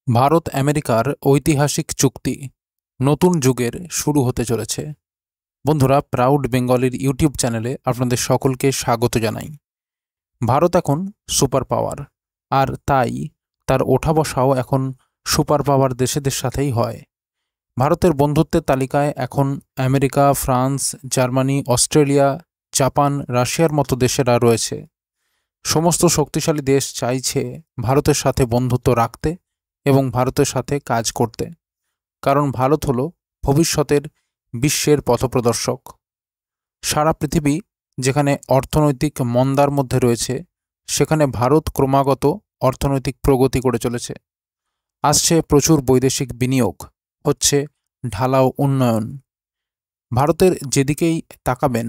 ভারত আমেরিকার ঐতিহাসিক চুক্তি নতুন যুগের শুরু হতে চলেছে। বন্ধুরা, প্রাউড বেঙ্গলির ইউটিউব চ্যানেলে আপনাদের সকলকে স্বাগত জানাই। ভারত এখন সুপার পাওয়ার, আর তাই তার ওঠা বসাও এখন সুপার পাওয়ার দেশেদের সাথেই হয়। ভারতের বন্ধুত্বের তালিকায় এখন America, France, Germany, Australia, Japan, রাশিয়ার মতো দেশেরা রয়েছে। সমস্ত শক্তিশালী দেশ চাইছে ভারতের সাথে বন্ধুত্ব রাখতে এবং ভারতের সাথে কাজ করতে, কারণ ভারত হল ভবিষ্যতের বিশ্বের পথপ্রদর্শক। সারা পৃথিবী যেখানে অর্থনৈতিক মন্দার মধ্যে রয়েছে, সেখানে ভারত ক্রমাগত অর্থনৈতিক প্রগতি করে চলেছে। আসছে প্রচুর বৈদেশিক বিনিয়োগ, হচ্ছে ঢালাও উন্নয়ন। ভারতের যেদিকেই তাকাবেন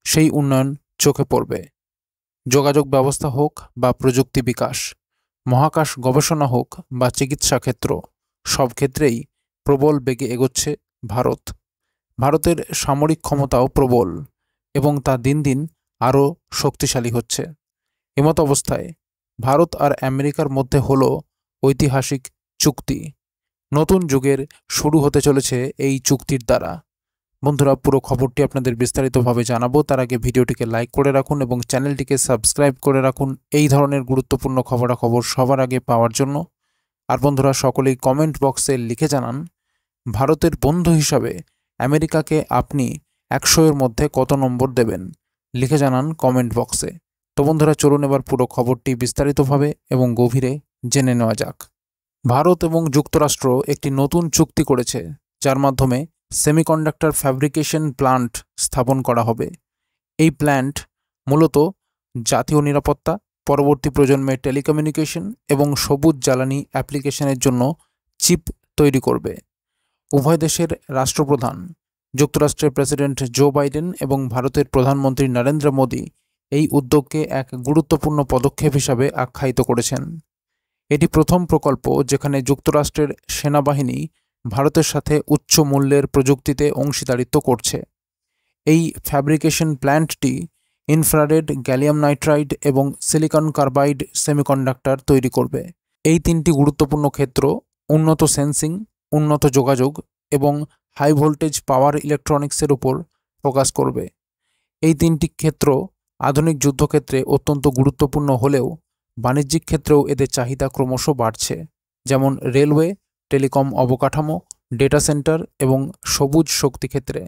সেই উন্নয়ন চোখে পড়বে। যোগাযোগ ব্যবস্থা হোক বা প্রযুক্তি বিকাশ, মহাকাশ গবেষণা হোক বা চিকিৎসা ক্ষেত্র, সব ক্ষেত্রেই প্রবল বেগে এগোচ্ছে ভারত। ভারতের সামরিক ক্ষমতাও প্রবল এবং তা দিন দিন আরও শক্তিশালী হচ্ছে। এমত অবস্থায় ভারত আর আমেরিকার মধ্যে হলো ঐতিহাসিক চুক্তি। নতুন যুগের শুরু হতে চলেছে এই চুক্তির দ্বারা। বন্ধুরা, পুরো খবরটি আপনাদের বিস্তারিতভাবে জানাবো, তার আগে ভিডিওটিকে লাইক করে রাখুন এবং চ্যানেলটিকে সাবস্ক্রাইব করে রাখুন এই ধরনের গুরুত্বপূর্ণ খবরাখবর সবার আগে পাওয়ার জন্য। আর বন্ধুরা, সকলেই কমেন্ট বক্সে লিখে জানান ভারতের বন্ধু হিসাবে আমেরিকাকে আপনি 100-এর মধ্যে কত নম্বর দেবেন। লিখে জানান কমেন্ট বক্সে। তো বন্ধুরা, চলুন এবার পুরো খবরটি বিস্তারিতভাবে এবং গভীরে জেনে নেওয়া যাক। ভারত এবং যুক্তরাষ্ট্র একটি নতুন চুক্তি করেছে, যার মাধ্যমে সেমিকন্ডাক্টর ফ্যাব্রিকেশন প্ল্যান্ট স্থাপন করা হবে। এই প্ল্যান্ট মূলত জাতীয় নিরাপত্তা, পরবর্তী প্রজন্মের টেলিকমিউনিকেশন এবং সবুজ জ্বালানি অ্যাপ্লিকেশনের জন্য চিপ তৈরি করবে। উভয় দেশের রাষ্ট্রপ্রধান, যুক্তরাষ্ট্রের প্রেসিডেন্ট জো বাইডেন এবং ভারতের প্রধানমন্ত্রী নরেন্দ্র মোদী এই উদ্যোগকে এক গুরুত্বপূর্ণ পদক্ষেপ হিসাবে আখ্যায়িত করেছেন। এটি প্রথম প্রকল্প যেখানে যুক্তরাষ্ট্রের সেনাবাহিনী ভারতের সাথে উচ্চ মূল্যের প্রযুক্তিতে অংশীদারিত্ব করছে। এই ফ্যাব্রিকেশন প্ল্যান্টটি ইনফ্রারেড, গ্যালিয়াম নাইট্রাইড এবং সিলিকন কার্বাইড সেমিকন্ডাক্টর তৈরি করবে। এই তিনটি গুরুত্বপূর্ণ ক্ষেত্র উন্নত সেন্সিং, উন্নত যোগাযোগ এবং হাই ভোল্টেজ পাওয়ার ইলেকট্রনিক্সের উপর ফোকাস করবে। এই তিনটি ক্ষেত্র আধুনিক যুদ্ধক্ষেত্রে অত্যন্ত গুরুত্বপূর্ণ হলেও বাণিজ্যিক ক্ষেত্রেও এদের চাহিদা ক্রমশ বাড়ছে, যেমন রেলওয়ে, টেলিকম অবকাঠামো, ডেটা সেন্টার এবং সবুজ শক্তি ক্ষেত্রে।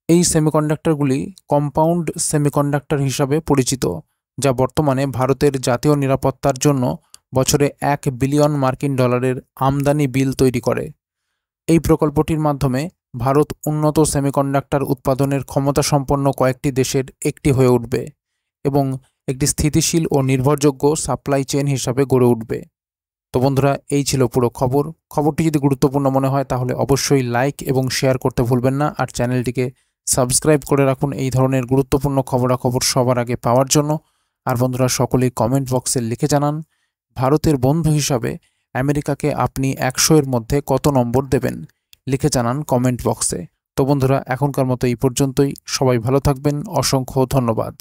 এই সেমিকন্ডাক্টরগুলি কম্পাউন্ড সেমিকন্ডাক্টর হিসাবে পরিচিত, যা বর্তমানে ভারতের জাতীয় নিরাপত্তার জন্য বছরে $1 বিলিয়ন আমদানি বিল তৈরি করে। এই প্রকল্পটির মাধ্যমে ভারত উন্নত সেমিকন্ডাক্টর উৎপাদনের ক্ষমতাসম্পন্ন কয়েকটি দেশের একটি হয়ে উঠবে এবং একটি স্থিতিশীল ও নির্ভরযোগ্য সাপ্লাই চেইন হিসাবে গড়ে উঠবে। তো বন্ধুরা, এই ছিল পুরো খবর। খবরটি যদি গুরুত্বপূর্ণ মনে হয় তাহলে অবশ্যই লাইক এবং শেয়ার করতে ভুলবেন না, আর চ্যানেলটিকে সাবস্ক্রাইব করে রাখুন এই ধরনের গুরুত্বপূর্ণ খবরাখবর সবার আগে পাওয়ার জন্য। আর বন্ধুরা, সকলেই কমেন্ট বক্সে লিখে জানান ভারতের বন্ধু হিসাবে আমেরিকাকে আপনি 100-এর মধ্যে কত নম্বর দেবেন। লিখে জানান কমেন্ট বক্সে। তো বন্ধুরা, এখনকার মতো এই পর্যন্তই। সবাই ভালো থাকবেন। অসংখ্য ধন্যবাদ।